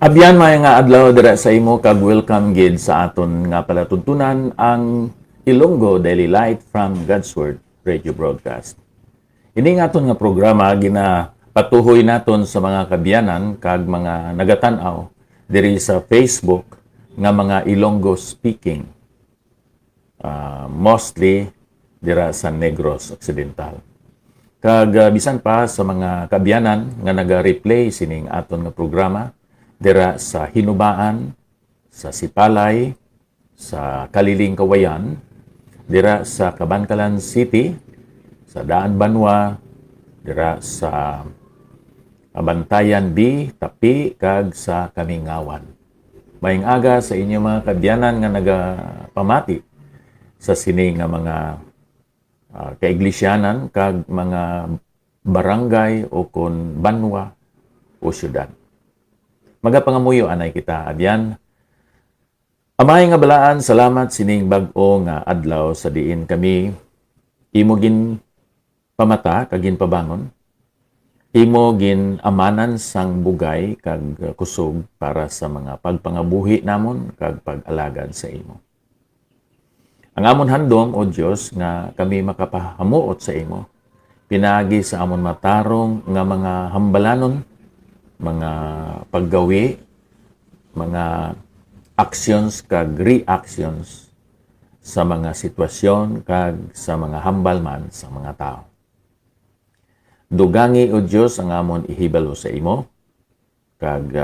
Abyan may nga adlaw dira sa imo kag welcome gid sa aton nga palatuntunan ang Ilonggo Daily Light from God's Word Radio Broadcast. Ini nga aton nga programa ginapatuhoy naton sa mga kabyanan kag mga nagatan-aw diri sa Facebook nga mga Ilonggo speaking. Mostly dira sa Negros Occidental. Kag bisan pa sa mga kabyanan nga naga-replay sining aton nga programa dira sa Hinubaan, sa Sipalay, sa Kaliling Kawayan, dira sa Cabancalan City, sa Daan Banwa, dira sa Abantayan B, Tapi, kag sa Kamingawan. Maayong aga sa inyo mga kabyanan nga nagapamati sa sini nga mga kaiglisyanan kag mga barangay o kon banwa o syudad. Magapangamuyo anay kita abyan. Amay nga balaan, salamat sining bag-o nga adlaw sa diin kami imo gin pamata kag gin pabangon. Imo gin amanan sang bugay kag kusog para sa mga pagpangabuhi namon kag pag-alagad sa imo. Ang amon handom o Dios nga kami makapahamuot sa imo pinagi sa amon matarong nga mga hambalanon, mga paggawi, mga actions kag reactions sa mga sitwasyon kag sa mga hambal man sa mga tao. Dugangi o Dios ang amon ihibalo sa imo kag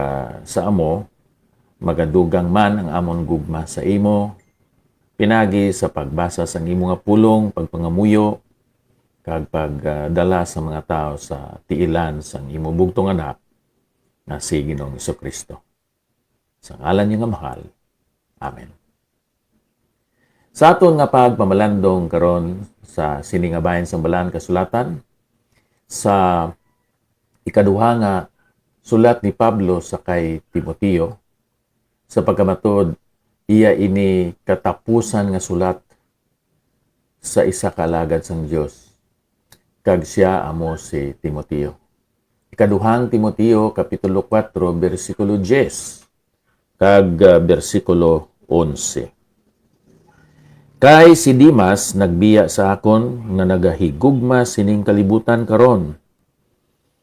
sa amo magadugang man ang amon gugma sa imo pinagi sa pagbasa sa imo nga pulong, pagpangamuyo kag pagdala sa mga tao sa tiilan sang imo bugtong anak na si Ginoong Jesucristo. Sa ngalan niya nga mahal. Amen. Sa aton nga pagpamalandong karon sa siningabayan sang balaan kasulatan sa ikaduha nga sulat ni Pablo sa kay Timoteo sa pagkamatod iya ini katapusan nga sulat sa isa ka alagad sang Dios kag siya amo si Timoteo. Ikaduhang Timoteo, Kapitulo 4, versikulo 10, kag versikulo 11. Kay si Dimas nagbiya sa akon nga nagahigugma sining kalibutan karon.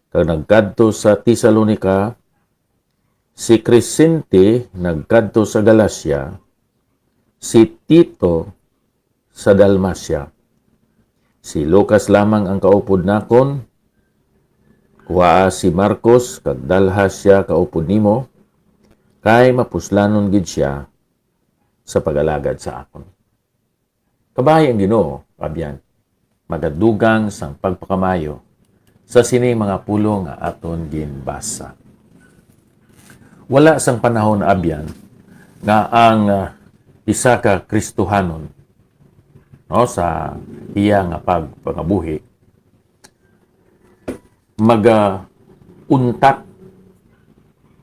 Kag nagkadto sa Tesalonica, si Crescente nagkadto sa Galacia, si Tito sa Dalmacia. Si Lucas lamang ang kaupod nakon, kuha si Marcos kag dalha siya kaupod nimo kay mapuslanon gid siya sa pag-alagad sa akon. Kabayang Ginoo, abyan, magadugang sang pagpakamayo sa sini mga pulong nga aton ginbasa. Wala sang panahon abyan nga ang isa ka Kristohanon sa iya nga pagpangabuhi maga-untat,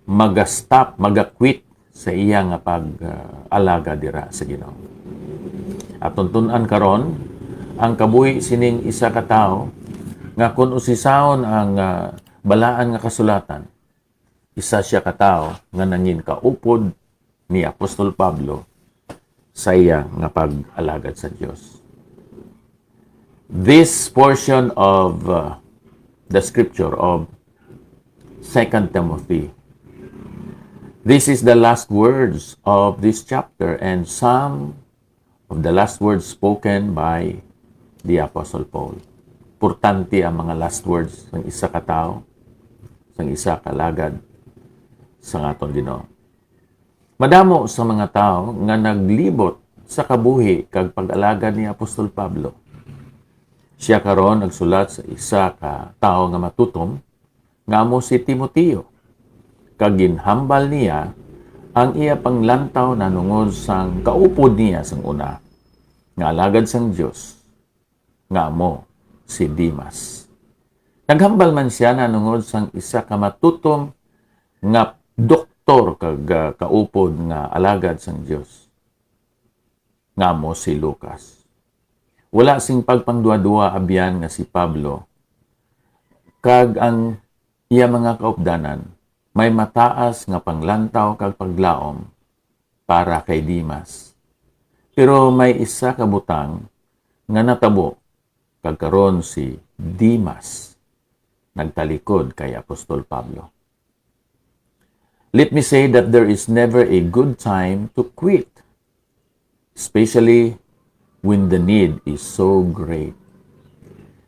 maga-stop, maga-quit sa iya nga pag-alaga dira sa Ginoo. At tuntunan karon ang kabuhi sining isa ka tawo nga kun usisaon ang balaan nga kasulatan, isa siya ka tawo nga nangin kaupod ni Apostol Pablo sa iya nga pag-alagad sa Dios. This portion of the scripture of 2 Timothy. This is the last words of this chapter and some of the last words spoken by the Apostle Paul. Importante ang mga last words ng isa ka tao, ng isa ka alagad sa aton Ginoo. Madamo sa mga tao nga naglibot sa kabuhi kag pag-alagad ni Apostol Pablo. Siya karon nagsulat sa isa ka tawo nga matutom nga amo si Timoteo. Kag ginhambal niya ang iya panglantaw na nungod sang kaupod niya sang una nga alagad sang Dios nga amo si Dimas. Naghambal man siya na nungod sang isa ka matutom nga doktor kag kaupod nga alagad sang Dios nga amo si Lucas. Wala sing pagpangduwa-duwa abyan nga si Pablo kag ang iya mga kaupdanan may mataas nga panglantaw kag paglaom para kay Dimas. Pero may isa ka butang nga natabo kag karon si Dimas nagtalikod kay Apostol Pablo. Let me say that there is never a good time to quit, especially when the need is so great.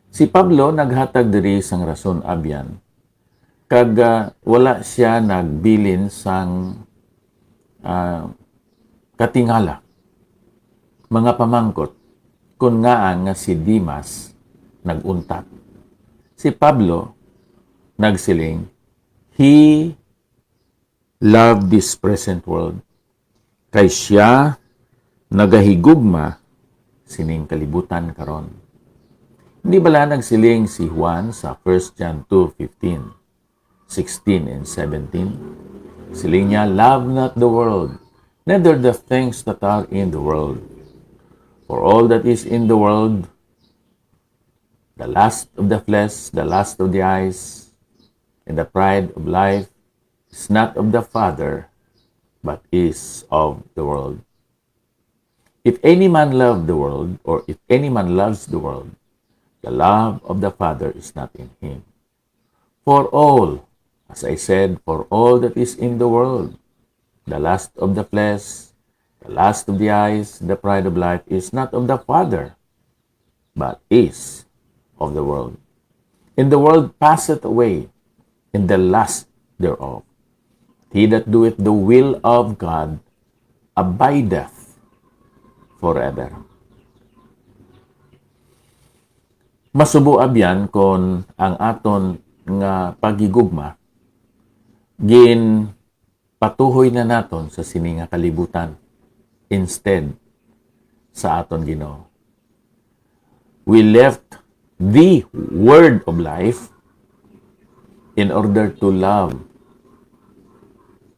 Si Pablo naghatag diri sang rason abyan, kag wala siya nagbilin sang katingala, mga pamangkot, kung nga si Dimas naguntat. Si Pablo nagsiling, he loved this present world, kay siya nagahigugma sining kalibutan karon. Hindi bala nagsiling si Juan sa 1 John 2:15, 16 and 17? Siling niya, love not the world, neither the things that are in the world. For all that is in the world, the lust of the flesh, the lust of the eyes, and the pride of life is not of the Father, but is of the world. If any man love the world, or if any man loves the world, the love of the Father is not in him. For all, as I said, for all that is in the world, the lust of the flesh, the lust of the eyes, the pride of life is not of the Father, but is of the world. And the world passeth away, and the lust thereof. He that doeth the will of God abideth forever. Masubo abyan kon ang aton nga pagigugma gin patuhoy na naton sa sini nga kalibutan instead sa aton Ginoo. We left the word of life in order to love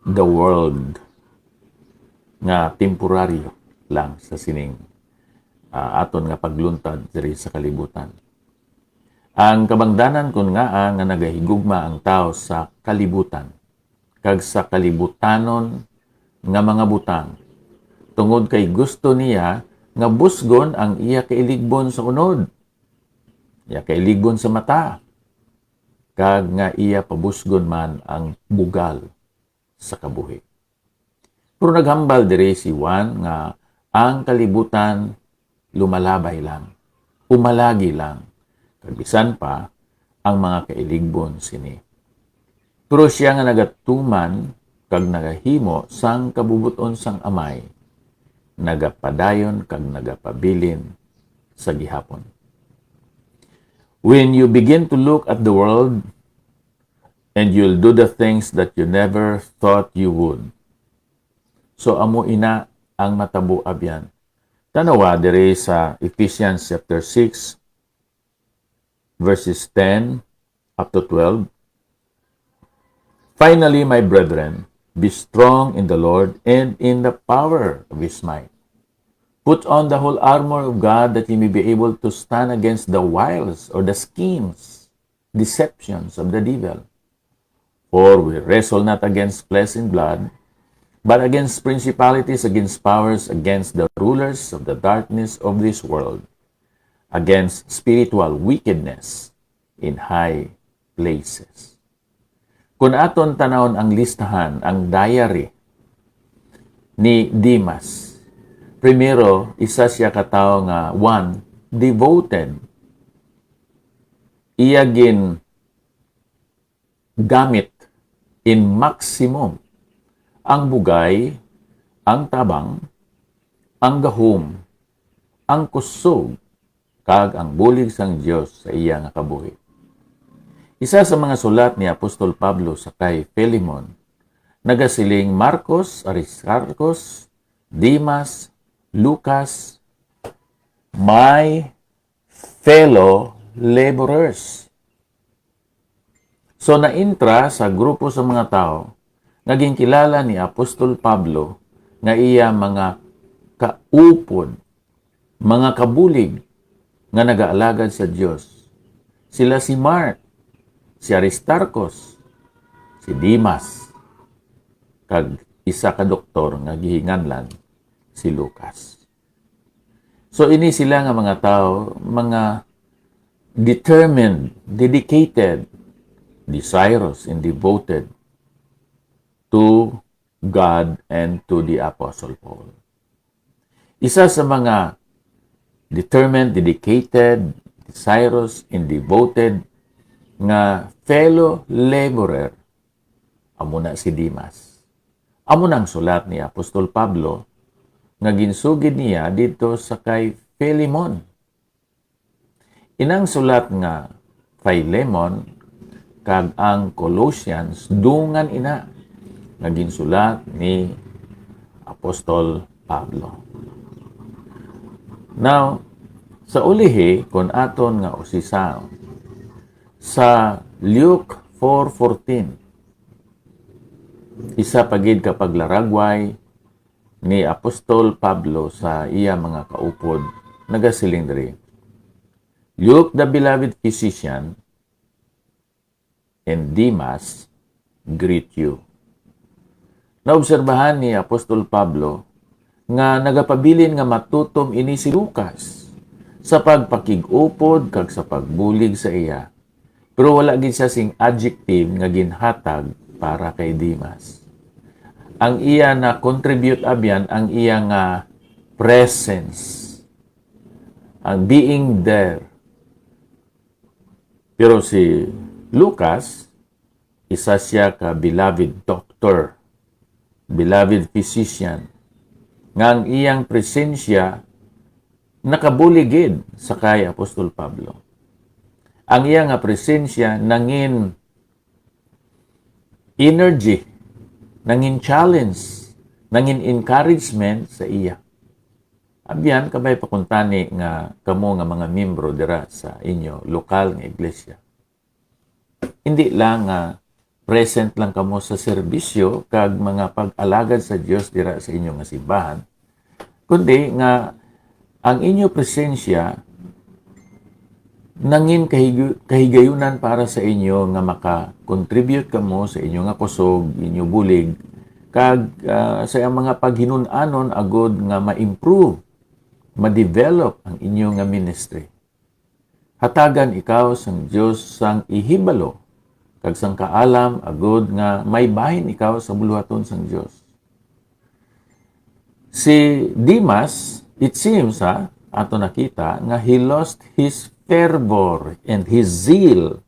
the world nga temporaryo lang sa sining aton nga pagluntad diri sa kalibutan. Ang kabangdanan kun nga nagahigugma ang tao sa kalibutan kag sa kalibutanon nga mga butang tungod kay gusto niya nga busgon ang iya kailigbon sa unod, iya kailigbon sa mata, kag nga iya pabusgon man ang bugal sa kabuhi. Pero naghambal diri si Juan nga ang kalibutan lumalabay lang, umalagi lang, kag bisan pa ang mga kailigbon sini. Pero siya nga nagatuman kag nagahimo sang kabubuton sang amay, nagapadayon kag nagapabilin sa gihapon. When you begin to look at the world and you'll do the things that you never thought you would. So amo ina ang matabo abyan. Tanawa diri sa Ephesians chapter 6 verses 10 up to 12. Finally, my brethren, be strong in the Lord and in the power of his might. Put on the whole armor of God that ye may be able to stand against the wiles or the schemes, deceptions of the devil. For we wrestle not against flesh and blood, but against principalities, against powers, against the rulers of the darkness of this world, against spiritual wickedness in high places. Kung aton tanawon ang listahan, ang diary ni Dimas, primero, isa siya katawo nga, one, devoted. Iya gin gamit in maximum ang bugay, ang tabang, ang gahom, ang kusog, kag ang bulig sang Dios sa iya nga kabuhi. Isa sa mga sulat ni Apostol Pablo sa kay Philemon, nagasiling Marcos, Aristarchus, Dimas, Lucas, my fellow laborers. So naintra sa grupo sa mga tao, naging kilala ni Apostol Pablo nga iya mga kaupod, mga kabulig nga nagaalagad sa Dios. Sila si Mark, si Aristarchus, si Dimas, kag isa ka doktor nga gihinganlan si Lucas. So ini sila nga mga tao, mga determined, dedicated, desirous, and devoted to God and to the Apostle Paul. Isa sa mga determined, dedicated, desirous, and devoted nga fellow laborer amo na si Dimas. Amo nang sulat ni Apostol Pablo nga ginsugid niya dito sa kay Philemon. Inang sulat nga Philemon kag ang Colossians dungan ina nga ginsulat ni Apostol Pablo. Now, sa ulihi kon aton nga usisaon sa Luke 4:14, isa pagid kapag laragway ni Apostol Pablo sa iya mga kaupod nagasiling diri. Luke, the beloved physician, and Demas greet you. Naobserbahan ni Apostol Pablo nga nagapabilin nga matutom ini si Lucas sa pagpakig-upod kag sa pagbulig sa iya. Pero wala gid siya sing adjective nga ginhatag para kay Dimas. Ang iya na contribute abyan ang iya nga presence, ang being there. Pero si Lucas, isa siya ka beloved doctor, beloved physician, nga ang iyang presensya nakabuligid sa kay Apostol Pablo. Ang iyang nga presensya nangin energy, nangin challenge, nangin encouragement sa iya. Abyan, kabay pakuntani nga kamo nga mga membro dira sa inyo lokal nga iglesia. Hindi lang nga present lang kamo sa serbisyo kag mga pag-alagad sa Dios dira sa inyo nga simbahan, kundi nga ang inyo presensya nangin kahigayunan para sa inyo nga maka-contribute kamo sa inyo nga kusog, inyo bulig, kag sa mga paghinunanon agod nga ma-improve, ma-develop ang inyo nga ministry. Hatagan ikaw sang Dios sang ihibalo, kag sang kaalam agod nga may bahin ikaw sa buluhaton sang Dios. Si Dimas, it seems ato nakita nga he lost his fervor and his zeal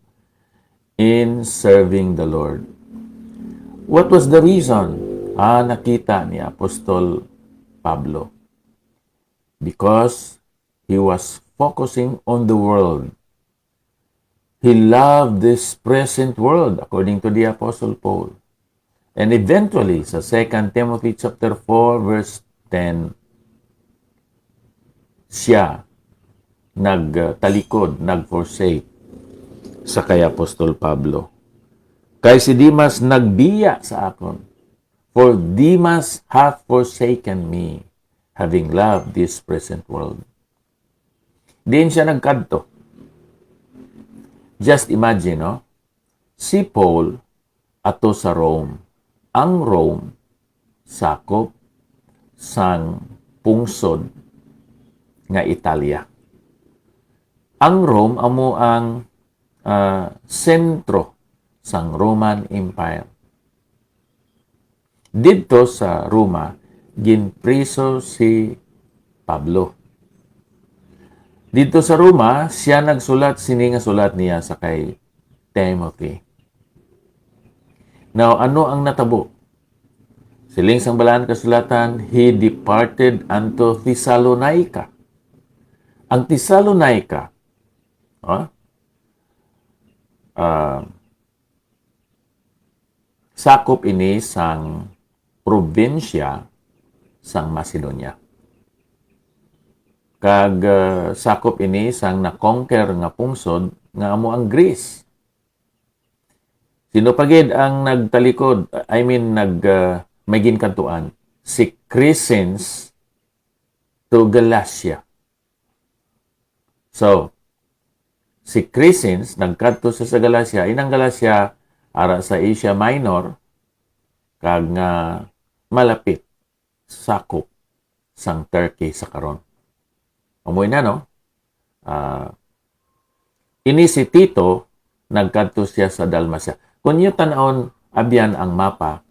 in serving the Lord. What was the reason? Nakita ni Apostol Pablo. Because he was focusing on the world. He loved this present world, according to the Apostle Paul. And eventually, sa 2 Timothy chapter 4, verse 10, siya nagtalikod, nag-forsake sa kay Apostol Pablo. Kay si Dimas nagbiya sa akon, for Dimas hath forsaken me, having loved this present world. Diin siya nagkadto. Just imagine, no? Si Paul ato sa Rome. Ang Rome, sakop sang pungsod nga Italia. Ang Rome amo ang sentro sang Roman Empire. Dito sa Roma, ginpriso si Pablo. Dito sa Roma, siya nagsulat, sini nga sulat niya sa kay Timothy. Now, ano ang natabo? Siling sang balaan kasulatan, he departed unto Thessalonica. Ang Thessalonica, sakop ini sang probinsya sang Macedonia. Kag sakop ini sang na-conquer nga pungsod nga amo ang Greece. Sino pagid ang nagtalikod, may ginkantuan? Si Crescens to Galatia. So, si Crescens nagkadto sa Galatia, inang Galatia ara sa Asia Minor, kag nga malapit sakop sang Turkey sa karon. Amoy na no. Ini si Tito nagkadto siya sa Dalmacia. Kung niyo tan-awon abyan ang mapa,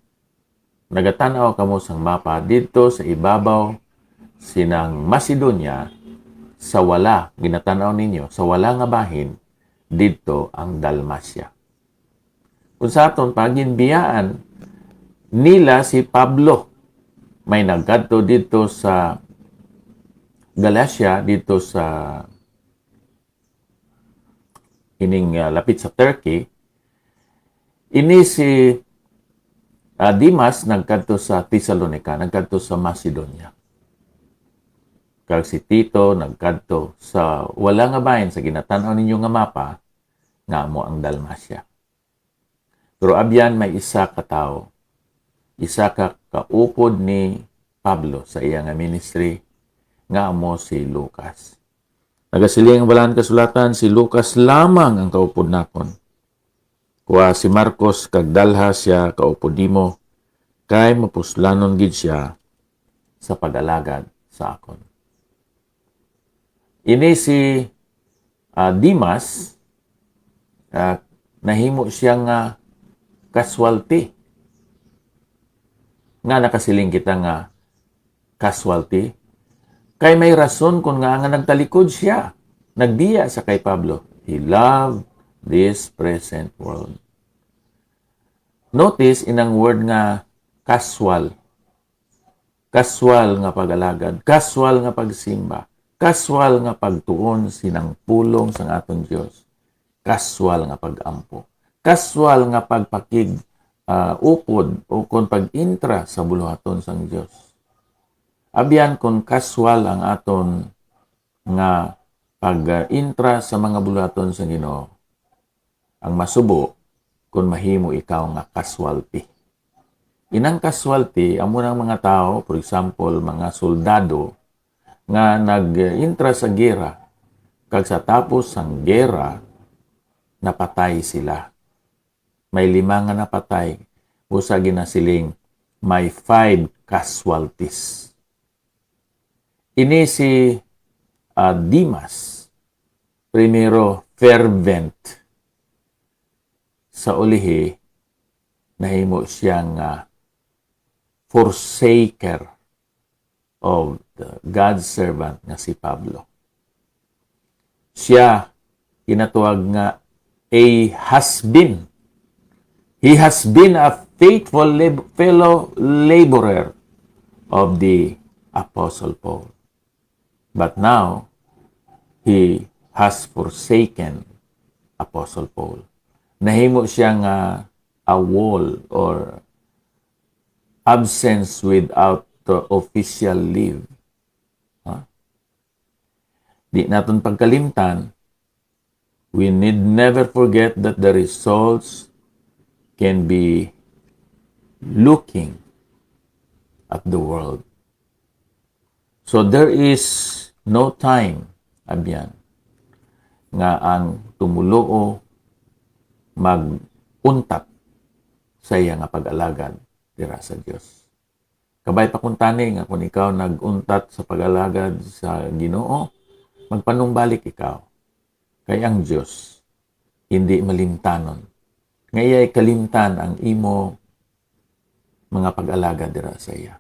nagatanaw kamo sang mapa dito sa ibabaw sinang Macedonia sa wala ginatanaw ninyo sa wala nga bahin dito ang Dalmacia. Kung sa aton paginbiyaan nila si Pablo may nagkadto dito sa Galacia dito sa ining lapit sa Turkey. Ini si Dimas nagkadto sa Thessalonica, nagkadto sa Macedonia. Kag si Tito nagkadto sa wala nga bahin sa ginatanaw ninyo nga mapa nga amo ang Dalmacia. Pero abyan may isa ka tawo, isa ka kaupod ni Pablo sa iya nga ministry nga amo si Lucas. Nagasiling ang balaan kasulatan, si Lucas lamang ang kaupod nakon. Kuha si Marcos kag dalha siya kaupod nimo kay mapuslanon gid siya sa pag-alagad sa akon. Ini si Dimas nahimo siya nga casualty. Nga nakasiling kita nga casualty. Kay may rason kung nga nagtalikod siya. Nagbiya sa kay Pablo. He loved this present world. Notice inang word nga casual. Casual nga pag-alagad. Casual nga pagsimba. Casual nga pagtuon sinang pulong sang aton Dios. Casual nga pag-ampo. Casual nga pagpakig upod o kung pag-intra sa buluhaton sang Dios. Abyan kung casual ang aton nga pag-intra sa mga buluhaton sang Ginoo. Ang masubo kung mahimo ikaw nga casualty. Inang casualty amo nang mga tao, for example, mga soldado nga nag-intra sa gera kag sa tapos sang gera napatay sila. May 5 nga napatay. Busa ginasiling may 5 casualties. Ini si Dimas, primero fervent. Sa ulihi, nahimo siyang forsaker of God's servant nga si Pablo. Siya, kinatuwag nga a has-been. He has been a faithful fellow laborer of the Apostle Paul. But now, he has forsaken Apostle Paul. Nahimo siyang a wall or absence without official leave. Di natin pagkalimtan, we need never forget that the results can be looking at the world. So there is no time, abyan, nga ang tumuloo mag-untat sa iya nga pag-alagad dira sa Dios. Kabay pakuntani nga kung ikaw nag-untat sa pag-alagad sa Ginoo, magpanumbalik ikaw. Kay ang Dios hindi malimtanon. Ngaya'y kalimtan ang imo mga pag-alagad dira sa iya.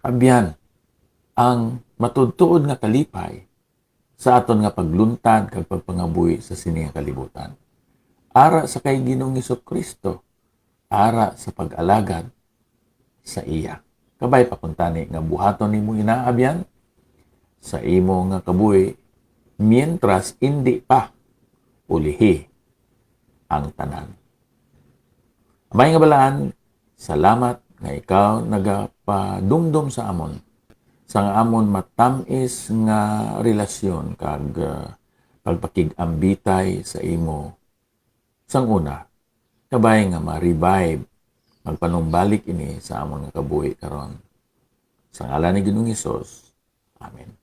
Abyan, ang matudtuod nga kalipay sa aton nga pagluntad kag pagpangabuhi sa sini nga kalibutan. Ara sa kay Ginoong Hesukristo, ara sa pag-alagad sa iya. Kabay pakuntani nga buhaton nimo inaabyan sa imo nga kabuhi mientras hindi pa ulihi ang tanan. May nga balaan, salamat nga ikaw nagapadumdum sa amon. Sa amon matamis nga relasyon kag pagpakig-ambitay sa imo. Sang una, kabay nga ma-revive, magpanumbalik ini sa amon nga kabuhi karon. Sa ngalan ni Ginoong Hesus. Amen.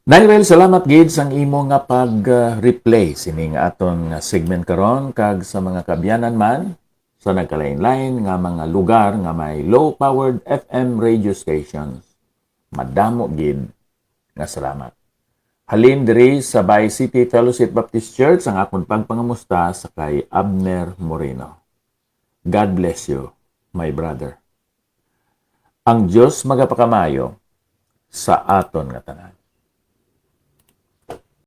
Dahil salamat gid sang imo nga pag-replay sini nga aton segment karon kag sa mga kabyanan man sa nagkalain-lain nga mga lugar nga may low-powered FM radio stations. Madamo gid nga salamat. Halin diri sa Bay City Fellowship Baptist Church ang akong pagpangamusta sa kay Abner Moreno. God bless you, my brother. Ang Diyos magapakamayo sa aton nga tanan.